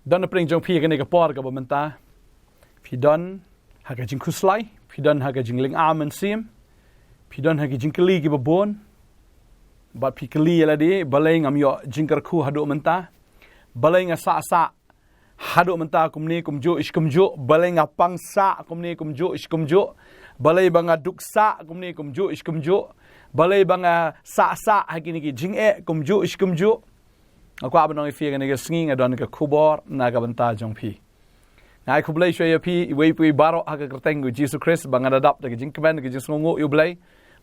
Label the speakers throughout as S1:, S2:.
S1: Don pring jong phi kan ni ka por ka bamanta. Phi don ha ka jing khuslai, phi don ha ka jing ling amen Syiem. Phi don ha ka jing kli ki babon. Bat phi kli la di balai ngam yo Jingkyrkhu hadu menta. Balai nga sa hadu menta kumni kumjo ish kumjo, balai nga pangsa kumni kumjo ish kumjo. Balai banga duksa kumni kumjo ish kumjo. Balai banga sa hakini ki jing kumjo ish kumjo. Aku abang ifi kan ni sengi ngadon ke Khubor naga benta jong pi. Ngai khublai shwe pi wei pui baro ha ka kerteng gu Jesus Christ banga dadap de jingkmen ke jing ngongo yu blai.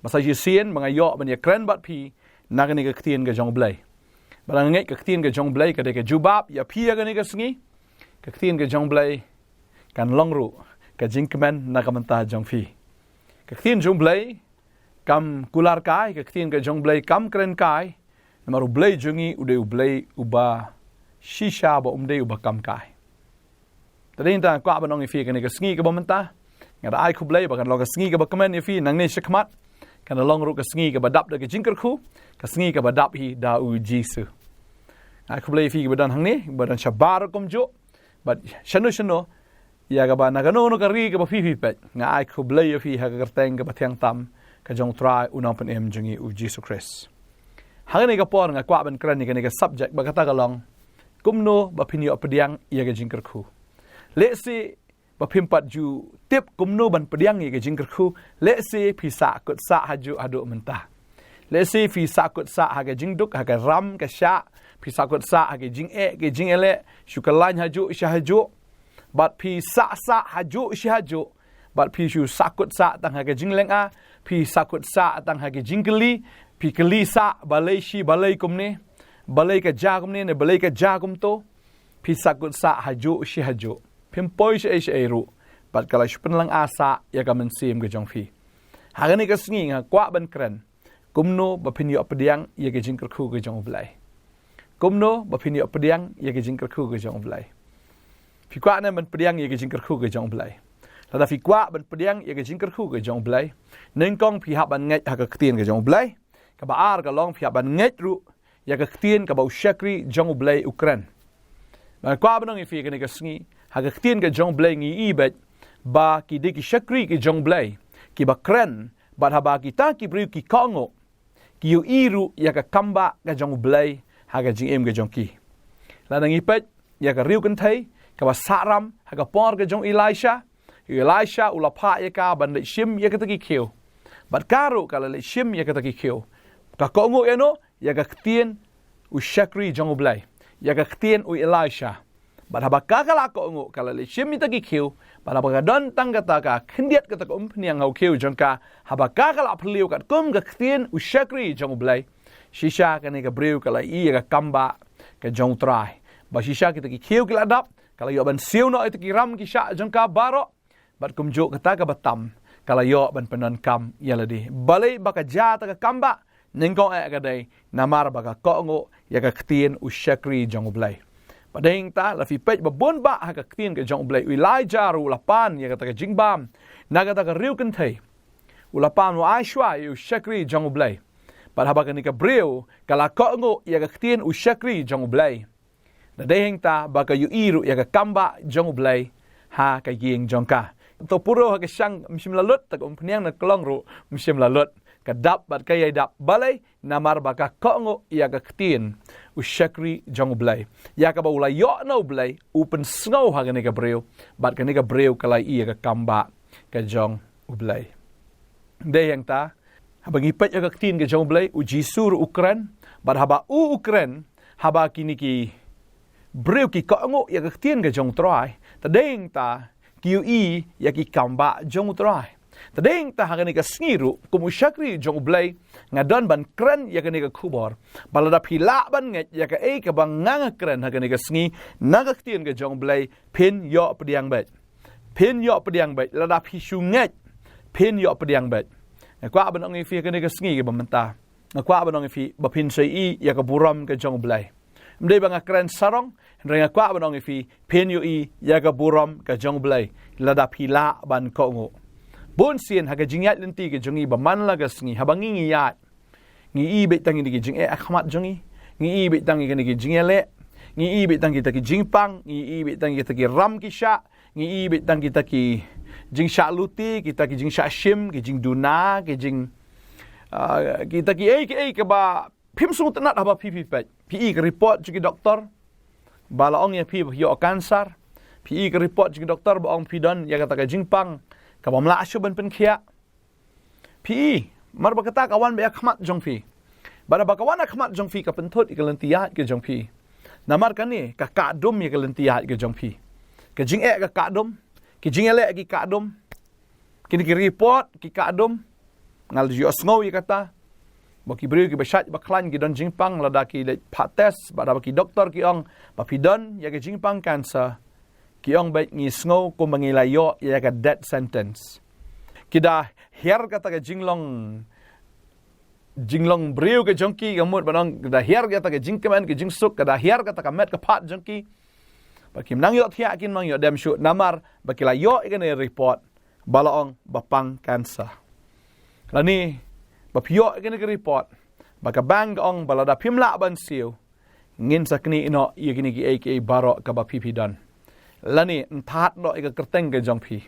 S1: Masa Syiem banga yo ban ya kren bat pi naga ni ke ktien ke jong blai. Balang ngai ke ktien ke jong blai ke de ke jubab ya pi kan ni ke sengi. Ke ktien ke jong blai kan longru ke jingkmen naga benta jong pi. Ke ktien jong blai kam kular kai ke ktien ke jong blai kam kren kai. Maru blai jungi ude blai uba shisha ba umde uba kam kai. Tadi ta kwa banong ifi kan ke sngi ke bomenta. Ngada ai khu blai ba kan lo ke sngi ke ba kamen ifi nang ne shakmat. Kan long ru ke sngi ke badap de ke Jingkyrkhu, ke sngi ke badap hi da u Jisu. Ai khu blai ifi ke badan hang ne, badan shabar komjo. But shano ya ga ba nagano no ka ri ke ba fi pet. Nga ai khu blai ifi ha ka kerteng ke ba thiang tam ka jong try unang pen em jungi u Jesus Christ. Hang ni ka por nga kwa ban kran ni ka subject ba kata kalong kumno ba phin iohpdiang ia ke Jingkyrkhu. Le si ba phimpat ju tip kumno ban pdiang ia ke Jingkyrkhu, le si phi sa kut sa haju adu menta. Le si phi sa kut sa ha ke jingduk ha ke ram ke sha, phi sa kut sa ha ke jing ke jing ele, shukalan haju sha haju. Bat phi sa haju sha haju. Bat phi shu sakut sa tang ha ke jingleng a, phi sakut sa tang ha ke jingkli. Pi kelisa balai shi balai kumne balai ka ja kumne ne balai ka ja kum to pi sakut sa haju shi haju pim poi shi ru bat kala shupen lang asa ya ka men Syiem ke jong phi hagani ka sngi nga kwa ban kran kumno ba phin iohpdiang ya ke Jingkyrkhu ke jong blai kumno ba phin iohpdiang ya ke Jingkyrkhu ke jong blai phi kwa na ban pdiang ya ke Jingkyrkhu ke jong blai lada phi kwa ban pdiang ya ke Jingkyrkhu ke jong blai neng kong phi hab ban ngai ha ka ktien ke jong blai ka baar ka long pia ban nget ru ya ka ktien ka ba ushakri jong blai Ukraine ba kwa banong ifi ka ni ka sngi ha ka ktien ka jong blai ngi ibet ba ki de ki shakri ki jong blai ki ba kren ba ha ba ki ta ki bru ki kongo ki yu iru ya ka kamba ka jong blai ha ka jing em ka jong ki la nang ipet ya ka riu kan thai ka ba saram ha ka por ka jong Elisha ula pha ya ka ban le Syiem ya ka ta ki khiu bat karu ka le Syiem ya ka ta ki khiu ka kongo eno ya ka ktien u shakri jong blai ya ka ktien u Elisha ba ha ba ka kala kongo kala le Syiem ta ki khiu ba ha ba ka don tang ka ta ka khindiat ka ta ko pniang hau khiu jong ka ha ba ka kala phliu ka kum ka ktien u shakri jong blai shisha ka ni ka breu kala I ka kamba ka jong trai ba shisha ki ta ki khiu ki la dap kala yo ban siu no ita ki ram ki sha jong ka baro bat kum jo ka ta ka batam kala yo ban penon kam yaladi balai ba ka ja ta ka kamba nengkong ka day namar baga kongo ya ka ktien u shakri jong blai padeng ta la fi pej babon ba ha ka ktien ka jong blai Elijah ru lapan ya ka ta jingbam naga ta ka riu kan thai u lapan wa aishwa u shakri jong blai par ha ba ka ni ka breu kala kongo ya ka ktien u shakri jong blai da deng ta ba ka yu iru ya ka kamba jong blai ha ka yeng jong ka to puro ha ka sang msim lalut ta ko pniang na klong ru msim lalut kadap bat kaya dap balai namar baka kongo ya ka ktien u shakri jong blai ya ka ba ulai yo no blai upen snow ha ka breu bat ka breu kalai ia ka kamba ka jong u blai de yang ta habangi pet ya ka ktien ka jong blai u jisur Ukraine bat haba u Ukraine haba kini ki breu ki kongo ya ka ktien ka jong trai ta deng ta QE ya ki kamba jong trai tadeng ta hagani ka sngiru kumu shakri jong blai ngadon ban kren ya ka Khubor balada phila ban nget ya ka ka bang nga kren hagani ka sngi naga ktien ka jong blai phin iohpdiang bet lada phi shu nget phin iohpdiang bet kwa ban ong fi ka sngi ka bamenta kwa ban ong fi ba phin sei ya ka buram ka jong blai mdei bang kren sarong renga kwa ban ong fi phin ya ka buram ka jong blai lada phila ban kongo bon sien haga jingyat lenti ke jongi ba man laga sngi habangi ngiyat ngi be tangi ke jing akhmat jongi ngi be tangi ke jingele ngi ibit tang kita ki jingpang, ngi ibit tang kita ki ram ki sha, ngi ibit tang kita ki jing sha luti, kita ki jing sha shim, ki jing duna, ki jing kita ki ke ba phim sung tanat haba pi ke report ki doktor bala ong ya pi yo cancer pi ke report ki doktor ba ong pi don ya kata ka jingpang ka ba mla ashu ban pen khia pi mar ba kata kawan ba khmat jong pi ba ba kawan khmat jong pi ka pen thot ikalan tiat ke jong pi namar kan ni ka dum ya kalan tiat ke jong pi ka jing ka dum ki jing ele ki ka dum kini ki report ki ka dum ngal yo snow ya kata baki beri ki basat baklan ki don jingpang lada ki le phat test ba baki doktor ki ong ba pi don ya ki jingpang cancer ki ong ba ngi snow ko mangila yo ya ka death sentence kida her kata ka jinglong breu ke jongki gamut banong kida her kata ka jingkemen ki jingsuk kida her kata ka met ka phat jongki baki nang yo thia kin mang yo dem shoot namar baki la yo ikane report balaong bapang cancer lani bapio ikane ke report baka bang ong balada pimla ban siu ngin sakni ino yekini ki aka baro ka ba pipi dan lani enthat no ika kerteng ke jongpi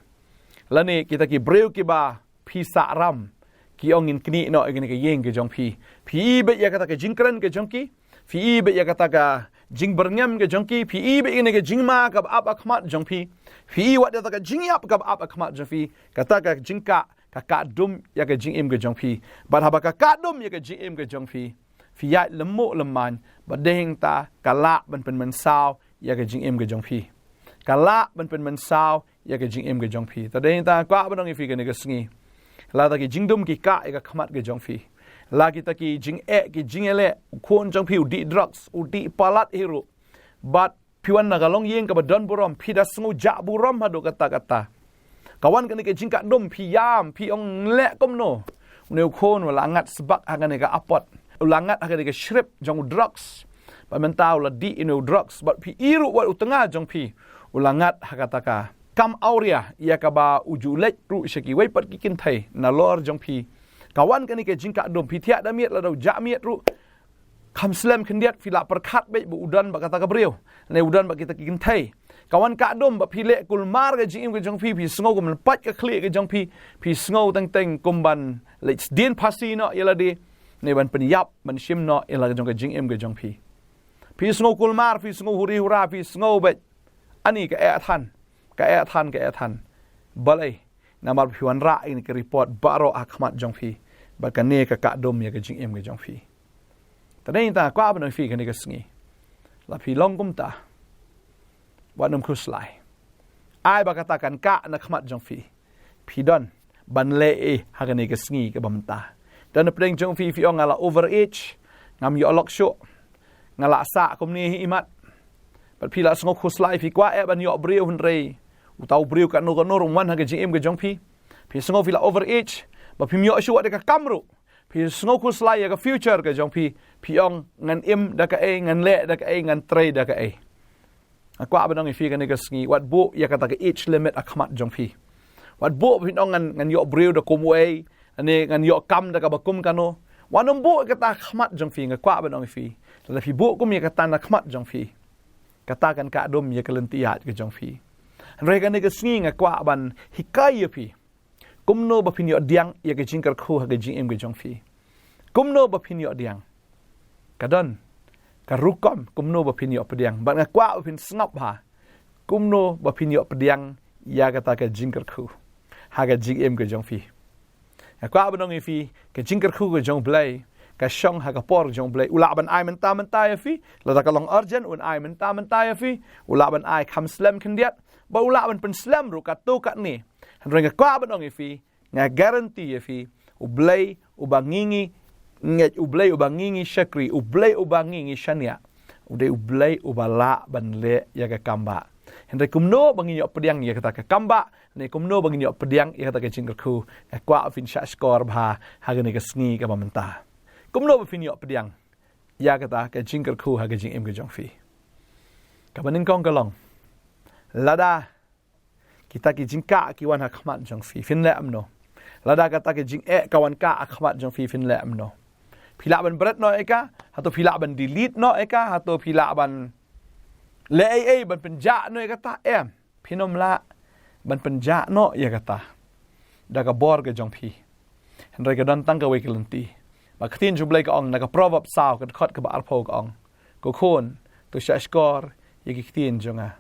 S1: lani kita ki breu ki ba pi saram ki ong in kni no ikini ke yeng ke jongpi pi be ya kata ke jingkren ke jongki pi be ya kata ka jingberngam ke jongki pi be ini ke jingma ka ap akhmat jongpi pi wat kata ka jingyap ka ap akhmat jongpi kata ka jingka kakak dum ya ke jing im ke jongpi ban haba kakak dum ya ke jing im ke jongpi fiat lemu leman badeng ta kala ban pen mensau ya ke jing im ke jongpi kala ban pen mensau ya ke jing im ke jongpi ta deng ta kwa banong ifi ke ne ke sngi la ta ke jing dum ki ka ya khamat ke jongpi la kita ki jing ki jing ele khon jongpi di drugs di palat hero but piwan nagalong yeng ka badon burom pida sngu ja burom hadu kata kawan kan ke jingka dom piam pi ong le komno neu khon wala ngat sebak hagan ka apot ulangat hagan ke shrip jong drugs ba mentau la di inu drugs but pi iru wat utengah jong pi ulangat hakataka kam auria ya ka ba ujulek ru shaki wei pat kikin thai na lor jong pi kawan kan ke jingka dom pi thia da miet la do ja miet ru kham slam khendiat fila perkhat be bu udan ba kata ka breu ne udan ba kita kikin thai kawan ka dom ba phile kulmar ke jing ke jong pi sngo kum pat ka khli ke jong pi sngo teng kumban le din phasi no yela di ne ban penyap ban shim no yela jong ke jing ke jong pi sngo kulmar sngo huri hura sngo be ani ka than balai namar phiwan ra ini ke report baro akhmat jong pi ba ka ne ka dom ya ke jing ke jong pi tadai ta kwa ban fi ke ne ke sngi la phi long kum ta wanum khuslai ai ba katakan ka na khmat jong fi don ban le hagane ke sngi ke bamta dan pleng jong fi ong ala overage ngam yo lok sho ngala sa kum ni imat pat pila sngo khuslai fi kwa ban yo breu hun re utau breu ka no rum wan hage jing ke jong fi sngo fi la overage ba pi yo shu wa de ka kamru sngo khuslai ya ka future ke jong fi ong ngan im da ka ngan le da ka ngan tre da ka akwa banong ifi kan ngi wat bu ya kata ke age limit akhmat jongpi wat bu pinong ngan yo breu da komwei ane ngan yo kam da ka bakum kano wanom bu kata akhmat jongpi ngakwa banong ifi la fi bu kum ya kata akhmat jongpi kata kan ka dom ya kelentiat ke jongpi re kan ngi ngakwa ban hikai pi kumno ba pinyo diang ya ke Jingkyrkhu ha ke jing ke jongpi kumno ba pinyo diang kadon karukom kumno ba pinyo pediang ba ngakwa pin snap ha kumno ba pinyo pediang ya kata ke Jingkyrkhu ha ke jing ke jongfi ngakwa ba nong ifi ke Jingkyrkhu ke jong blai ka shong ha ka por jong blai ula ban ai menta ya fi la ta kalong urgent un ai menta ya fi ula ban ai kham slam khendiat ba ula ban pen slam ru ka tu ka ni han ngakwa ba nong ifi nga guarantee ya fi ublai ubangingi nget ublay ubangingi shakri ublay ubangingi shania ude ublay ubala banle ya ka kamba hendre kumno banginyo pediang ya kata ka kamba ne kumno banginyo pediang ya kata ka Jingkyrkhu kwa fin sha skor bha hagane ka sngi ka mamenta kumno bafinyo pediang ya kata ka Jingkyrkhu ha ka jing ke jongfi ka banin kong kalong lada kita ki jingka ki wan ha khmat jongfi fin le amno lada kata ka jing kawan ka khmat jongfi fin le amno pila ban berat no eka atau pila ban delete no eka atau pila ban le ai ban penja no kata pinom la ban penja no ya kata daga bor ke jong phi henry ka don tang ka we kelenti ba ktin jublai ka ong naga proverb saw ka khot ka ba arpo ka ong ko khon to shashkor yeki ktin jonga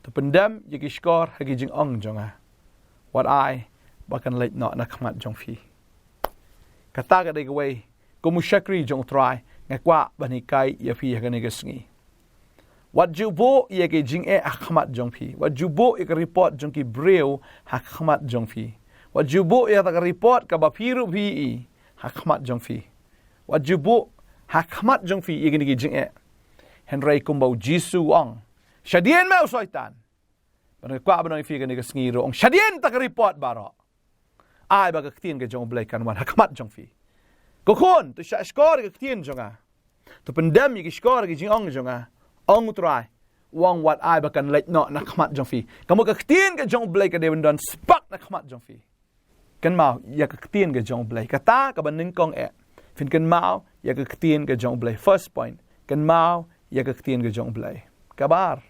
S1: to pendam yeki skor hagi jing ong jonga what I bakan late no na khmat jong phi kata ka dei ka we ko mu shakri jong try ngakwa bani kai ya phi ha ni ka sngi what jubo yeki jing akhmat jong phi what jubo ek report jong ki breu ha khmat jong phi what jubo ya ta report ka ba phiru phi ha khmat jong phi what jubo ha khmat jong phi yeki ni jing henry kumbau jisu ong shadien mau soitan ban kwa ban phi ka ni ka sngi ro ong shadien ta report baro ai ba ka ktin ka jong blai kan wan ha khmat jong phi ko khon to sha skor ka ktin jonga to pendam yeki skor ki jing ong jonga ong try wang wat ai ba kan lek no na khmat jong phi kamu ka ktin ka jong blai ka de don spak na khmat jong phi kan mau ya ka ktin ka jong blai ka ta ka ban ning kong fin kan mau ya ka ktin ka jong blai first point kan mau ya ka ktin ka jong blai kabar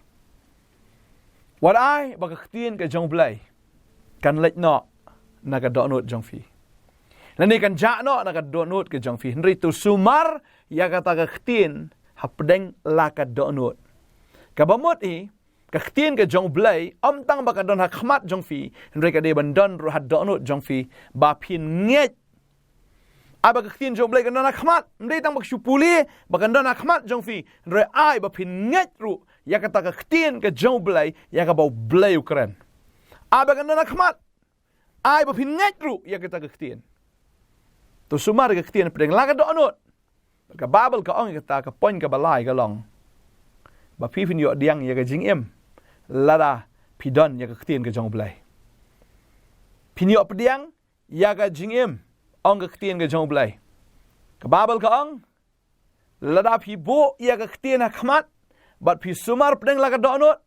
S1: wat ai ba ka ktin ka jong blai kan lek no na ka do not jong phi Nani kan ja no na ka do not ka jong phi henry tu sumar ya ka ta ka ktin hapdeng la ka do not ka bamot ka ktin ka jong blai tang ba ka don ha khmat jong phi henry ka de ban don ro ha do not jong phi ba phin nget aba ka ktin jong blai ka don ha khmat ndei tang ba shupuli ba ka don ha khmat jong phi henry ai ba phin nget ru ya ka ta ka ktin ka jong blai ya ka ba blai ukran aba ka don ha khmat ai ba phin nget ru ya ka ta ka ktin to sumar ka ktin pedeng la ka do not ka babel ka ong ka ta ka pon ka balai ka long ba phi fin yo diang ya ka jingem lada pidon ya ka ktin ka jong blai pin yo pdiang ya ka jingem ong ka ktin ka jong blai ka babel ka ong lada phi bo ya ka ktin ha khmat bat phi sumar pedeng la ka do not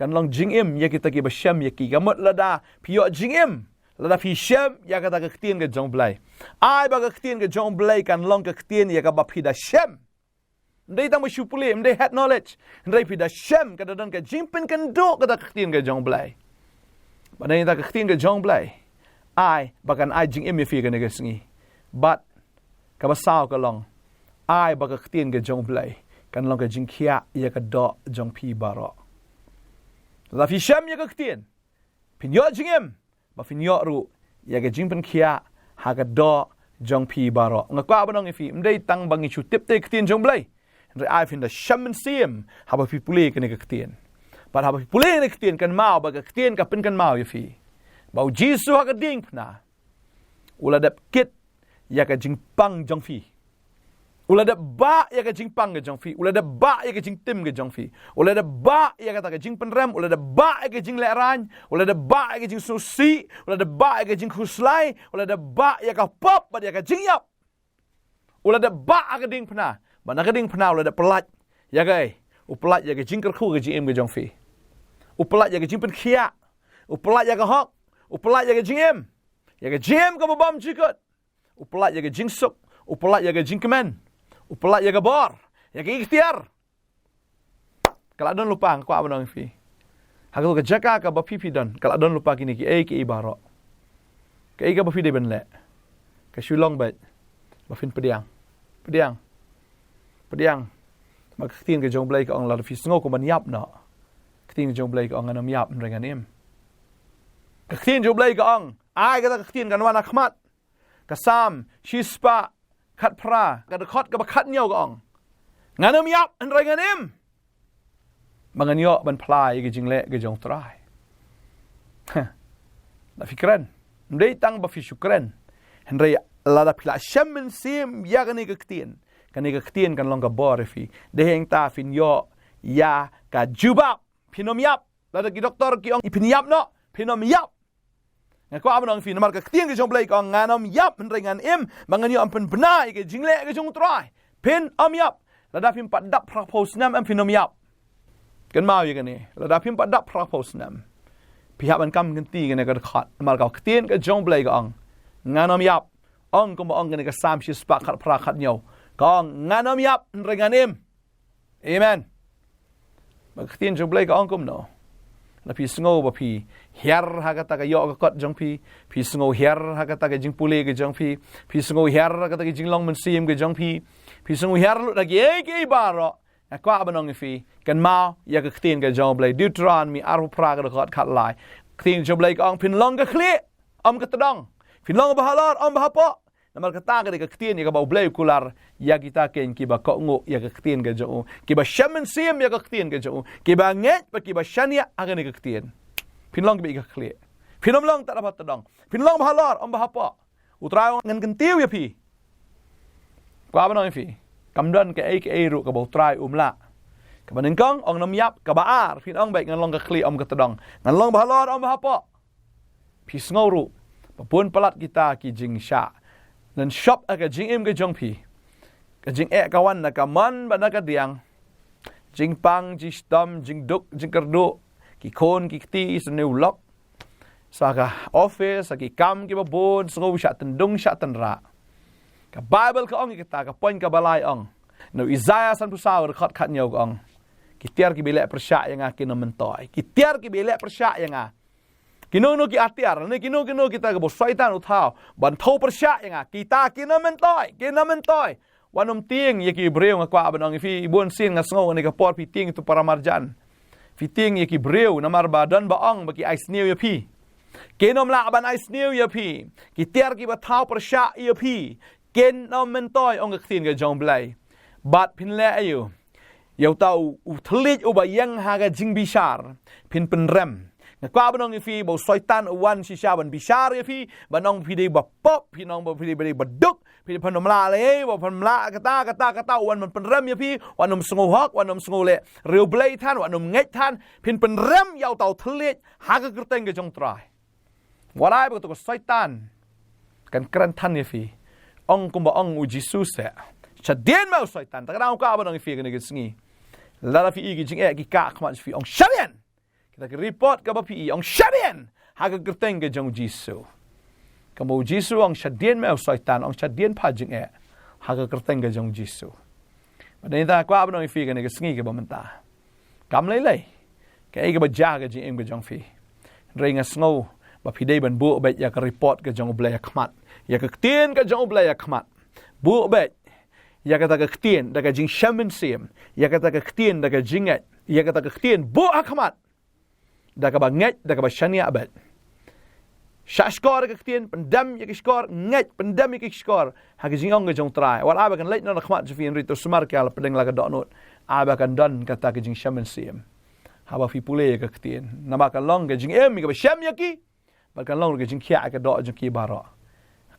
S1: kan long jingem ya kita ki ba sham ya ki gamot lada phi yo jingem lada phi sham ya ka ta ka ktin ka jong blai ai ba ka ktin ka jong blai kan long ka ktin ya ka ba phi da sham ndai ta mo shupule ndai had knowledge ndai phi da sham ka don ka jingpen kan do ka ta ktin ka jong blai ba nei ta ka ktin ka jong blai ai ba kan ai jingem ya phi ka ne ka sngi but ka ba saw ka long ai ba ka ktin ka jong blai kan long ka jingkhia ya ka do jong phi baro la phi sham ya ka ktin phin yo jingem ba fin yo ru ya ga jing pen khia ha ga do jong phi baro nga kwa ba nong fi mdei tang bangi chu tip te ktin jong blai re ai fin da shaman Syiem ha ba fi puli ke ne ka ktin ba ha ba fi puli ne ktin kan mau ba ka ktin ka pen kan mau ya fi ba jisu ha ga ding pna ula da kit ya ga jing pang jong phi ula da ba ya ga jing pang ga jong phi ula da ba ya ga jing tim ga jong phi ula da ba ya ga ta ga jing pen rem ula da ba ya ga jing le ran ula da ba ya ga jing susi ula da ba ya ga jing khuslai ula da ba ya ga pop ba ya ga jing yap ula da ba ga ding pna ba na ga ding pna ula da pelat ya ga pelat ya ga Jingkyrkhu ga jing ga jong phi pelat ya ga jing pen khia pelat ya ga hok pelat ya ga jing ga bam jikot pelat ya ga jing suk pelat ya ga jing kemen upelat ya bor ya ikhtiar kalau don lupa ko abang fi hagul ke jaka ka ba pipi don kalau don lupa kini ki ki ibaro ke ka ba fi de ben le ke Shillong ba ba fin pediang ma ktin ke jong blai ka ong la fi sngo ko man yap no ktin jong blai ka ong anam yap rengan em ktin jong blai ka ong ai ka ktin kan wan akhmat kasam shispa khat pra ka khot ka ba khat nyaw ka ong nganam yap an rengan em mangan yo ban plai ge jingle ge jong trai la fikran ndei tang ba fi shukran henry la da pila shamen Syiem ya ga ni ka ktin kan long ka bor fi de heng ta fin yo ya ka juba pinom yap la da ki doktor ki ong ipin yap no pinom yap ko abang fi namar ka ktin ge jong blai ka nganom yap rengan em mangan yo ampen benai ge jingle ge jong trai pin yap la da fin pat dap propose nam am pinom yap kan mau ya ni la da phim padap propose nam pihak ban kam ganti kan ka khat mal ka ktin ka jong blai ka ong nganom yap ong ko ong kan ka sam shi spak khat pra khat nyaw ka nganom yap renganim amen ba ktien jong blai ka ong kumno la pi sngo ba pi her ha ka ta ka yo ka kot jong pi sngo her ha ka ta ka jing pule ke jong pi sngo her ha ka ta ka jing long man sim ke jong pi sngo her lu da ke ba ro na kwa ba nong fi kan mau ya ka ktien ka jong blai Deuteronomy aru pra ka kot khat lai ktien jong blai ka ong pin long ka khli ka tadong pin long ba halar ba po namar kata ka ktien ya ka ba blai kular ya kita ken ki ba ko ngo ya ka ktien ka jo ki ba shaman sim ya ka ktien ka jo ki ba nget pa ki ba shania aga ni ka ktien pin long bi ka khli pin long ta ba tadong pin long ba halar ba po utrai ngan kan tiu ya pi kwa ba no fi kam don ka ai ru ka ba utrai la ka ba ning kong ong nam yap ka ba ar pin ong ba ngan long ka khli ka tadong ngan long ba halar ba po pi sngo ru pa pun palat kita ki jing sha dan shop aga jing im ke jong pi ka jing kawan na ka man ba na ka diang jing pang ji stom jing duk jing kerdu ki kon ki ti is new lock sa ka office sa ki kam ki ba bon so sha tendung sha tanra ka bible ka ong kita ka point ka balai ong no Isaiah san pusau khat khat nyau ong ki tiar ki bele persya yang akin mentoi ki tiar ki bele persya yang kino ki atiar ne kino kita ke bos syaitan uthau ban thau persya yang kita kino mentoi wanom ting ye ki breu ngakwa banong fi bon sin ngasngo ne ka por pi ting tu para marjan fi ting ye ki breu namar badan ba ong ba ki ice new ye pi kenom la ban ice new ye pi ki tiar ki ba thau persya ye pi kenom mentoi ong ka tin ke jong blai bat pin le ayu yau tau uthlit uba yang haga jing bishar pin penrem kwa banong fi bo syaitan wan shisha ban bishar fi banong fi de ba pop fi nong ba fi de ba duk fi panom la le ba panom la kata wan man penrem ya fi wanom sngo hak wanom sngo le real blai than wanom ngai than pin penrem yau tau thlit haga kerteng ke jong trai walai ba to syaitan kan kran than ya fi ong kum ba ong u Jesus se chadien ma syaitan ta ka kwa banong fi ke ne sngi la fi gi jing ki ka khma fi ong shadien kita ke report ka ba pi ong shadien haga kerteng ke jong jisu kamo jisu ong shadien me syaitan ong shadien pha jing haga kerteng ke jong jisu badai ta kwa ba no fi ke ne ke sngi ke ba manta kam lai ke ai ke ba ja ke jing ke jong fi ring a snow ba pi dei ban bu ba ya ke report ke jong blai khmat ya ke tien ke jong blai khmat bu ba ya ke ta ke tien da ke jing shaman Syiem ya ke ta ke tien da ke jingat ya ke ta ke tien bu khmat da ka ba nget da ka ba shania abad shashkor ka ktien pendam ye skor nget pendam ye skor ha ke jingong ke jong trai wal aba kan leit na khmat fi rito smar ka pedeng la ka donot aba kan don kata ke jing shaman Syiem ha ba fi pule ye ka ktien na ba kan long ke jing em ke ba sham ye ki ba kan long ke jing khia ka do jing ki baro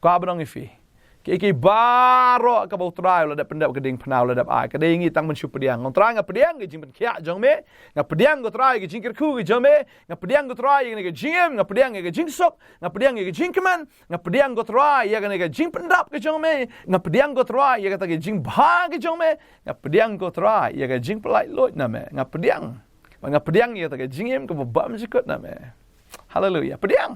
S1: ko aba dong fi ke baro ka ba trai la da pendap ke ding pnau la da ai ka ding tang man iohpdiang ngong trai nga pdiang ke jing pen khia jong me nga pdiang go trai ke Jingkyrkhu ke jong me nga pdiang go trai ke Syiem nga pdiang ke Jingsok nga pdiang ke Jingkman nga pdiang go trai ya ke jing pendap ke jong me nga pdiang go trai ya ke jing bha ke jong me nga pdiang go trai ya ke jing pelai lot na me nga pdiang ya ke jing em ke bam jikot na me haleluya pdiang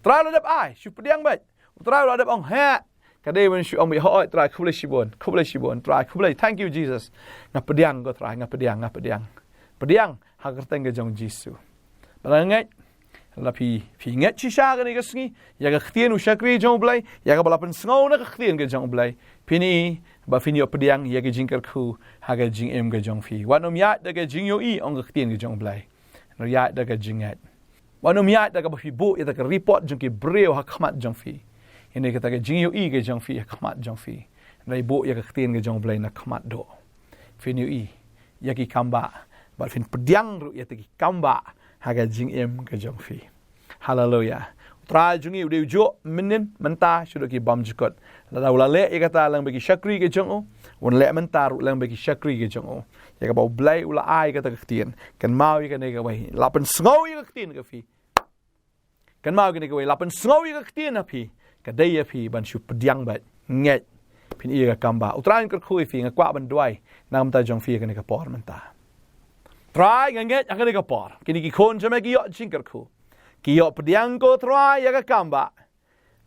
S1: trai la da ai iohpdiang ba trai la da ong ha kadai when she ombi hoi try kubli shibon try kubli thank you Jesus nga pediang go try nga pediang hagar tengge jong jisu balangai la pi nget chi sha ga ni gasngi ya ga ktien u shakri jong blai ya ga balapen sngo na ga ktien ge jong blai pini ba fini pediang ya ga Jingkyrkhu haga jing em ge jong fi wanom ya da ga jing yo I ong ga ktien ge jong blai no ya da ga jingat wanom ya da ga ba fi bu ya da ga report jong ki breu ha khmat jong fi ini kata ke jing yo I ke jong fi khmat jong fi rai bo ya ke ktien ke jong blai na khmat do fin yo I ya ki kamba ba fin pediang ru ya ki kamba ha ga jing em ke jong fi haleluya tra jung I de jo minin menta shudo ki bam jikot la la le ya kata lang bagi shakri ke jong o won le menta ru lang bagi shakri ke jong o ya ka ba blai ula ai kata ke ktien kan mau ya ka ne ka bai lapen sngo ya ke ktien ke fi kan mau ke ne ka bai lapen sngo ya ke ktien na fi kadai ya fi ban iohpdiang ba nget pin I ka kamba utran Jingkyrkhu fi nga kwa ban duai nam ta jong fi ka ne ka por menta try nget ka ne ka por kini ki kon jame ki yo Jingkyrkhu ki iohpdiang ko try ya ka kamba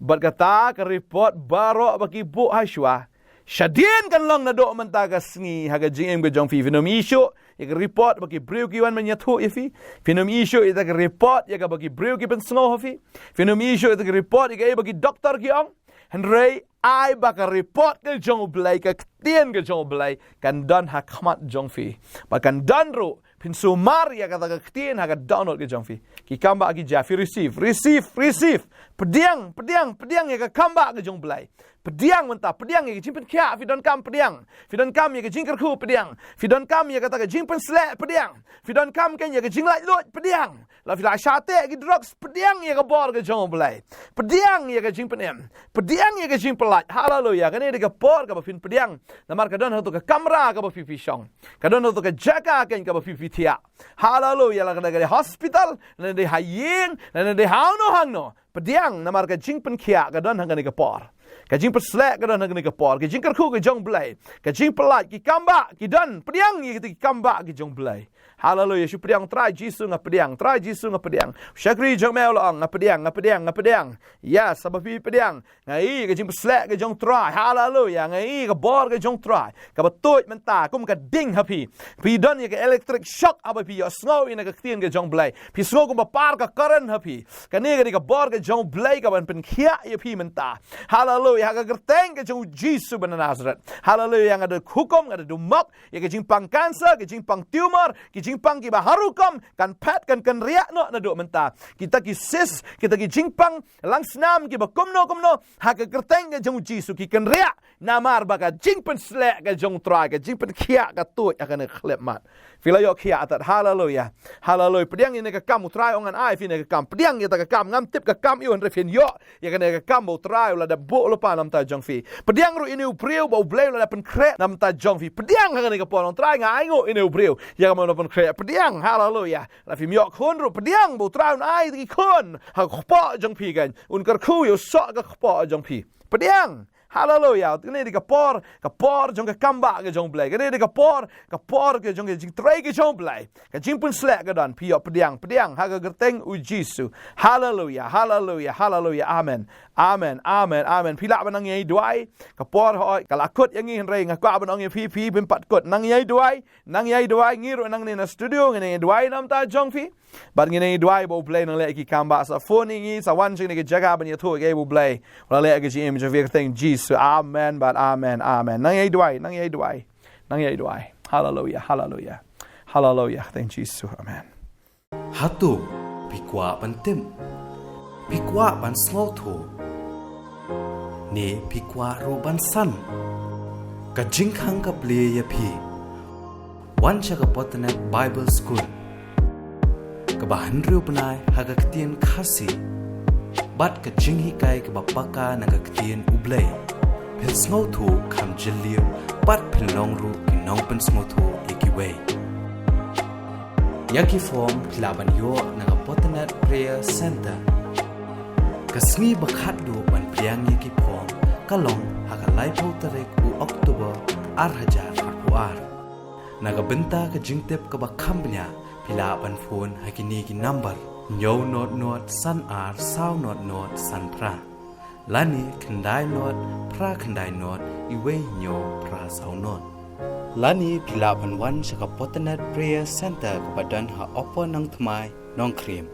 S1: bat kata ka report baro ba ki bu hashwa shadien kan long na do menta ka sngi ha ga jing em ka jong fi nom isyo ya report bagi Hebru ki wan menyatu ifi finom isu ita report ya bagi Hebru ki pensngo hafi finom isu ita report ya bagi doktor ki ong Henry ai baka report ke jong blai ka tien ke jong blai kan dan hakmat jong fi bakan dan ro pinsu maria kata ka tien ha ka download ke jong fi ki kamba ki jafi receive pediang ya ka kamba ke jong blai pediang mentah pediang ya jimpen kya fi don kam pediang fi don kam ya ka Jingkyrkhu pediang fi don kam ya kata ka jimpen slek pediang fi don kam ken ya ka jinglai lot pediang la fi la shate ki drugs pediang ya ka bor ke jong blai pediang ya ka jimpen em pediang ya ka jimpen hallelujah kani de por ka fin pediang namar ka don ho to ka kamera ka fi shong ka don ho to ka jaga ken ka fi tia hallelujah la ka de hospital na de haying na de hangno pediang namar ka jingpen kia ka don hang ka por ka jingpen slek ka don hang ka por ka Jingkyrkhu ka jong blai ka jingpen lat ki kamba ki don pediang ki kamba ki jong blai hallelujah shu pediang try jisu nga pediang syakri jong mel ong nga pediang yes sababi pediang ngai ka jing slek ka jong try hallelujah ngai ka bor ka jong try ka batut menta kum ka ding happy pi don ka electric shock aba pi yo snow ina ka tien ka jong blai pi snow kum par ka current happy ka ne ka bor ka jong blai ka ban pen khia ya pi menta hallelujah ka gerteng ka jong jisu ben Nazareth hallelujah nga de hukum nga de dumak ya ka jing pang cancer ka jing pang tumor jingpang ki baharukom kan pat kan riak no na do menta kita ki sis kita ki jingpang lang snam ki ba kumno ha ka kerteng ka jong jisu ki kan riak namar ba ka jingpen slek ka jong try ka jingpen khia ka tut akan khlep mat fila yo khia atat hallelujah pediang ini ka kam try ongan ai fina ka kam pediang ya ta ka kam ngam tip ka kam ion refin yo ya kan ka kam bo try la da bo lo pa nam ta jong fi pediang ru ini ubreu bo bleu la da pen kre nam ta jong fi pediang ka ka pon try ngai ngo ini ubreu ya ka mo pediang hallelujah la fi miok khon ru pediang bo traun ai ki khon ha khpa jong pi gan Jingkyrkhu yo so ka khpa jong pi pediang hallelujah kene di kapor jong ka kamba ka jong blai kene di kapor ka jong jing trai ka jong blai ka jingpun slek ka dan pi pediang ha ka gerteng u Jisu hallelujah amen pila banang yai duai kapor hoi kalakut yang ngin rei ngakwa banang yai pi bimpat kot nang yai duai ngiru nang ni na studio ngene duai nam ta jong fi but ngene duai bo blai nang le ki kamba sa phone ngi sa wan jing ni ke jaga ban ya thu ke bo blai wala le ke ji image of everything Jesus amen nang yai duai hallelujah thank Jesus amen
S2: hatu pikwa pantem pikwa ban small to ne pikwa roban san ka jingkhang ka ple ya phi wan cha ka Potternet Bible School ka bahan ru panai ha ka tien khasi bat ka jinghi kai ka bapaka na ka tien ublei phil snow to kham jiliu bat phil long ru ki nong pen snow to ekiwei yaki form laban yo na ka Potternet Prayer Center kasmi bakhat do ban priang yaki form kalong ha ka lai pho tarek u October 2024 naga benta ka jingtep ka bakhambnya pila ban phone hakini ki number nyo not san ar saw not san pra lani khandai not pra khandai not iwe nyo pra saw not lani pila ban wan shaka Potternet Prayer Center ka badan ha opo Nongthymmai Nongkhryiem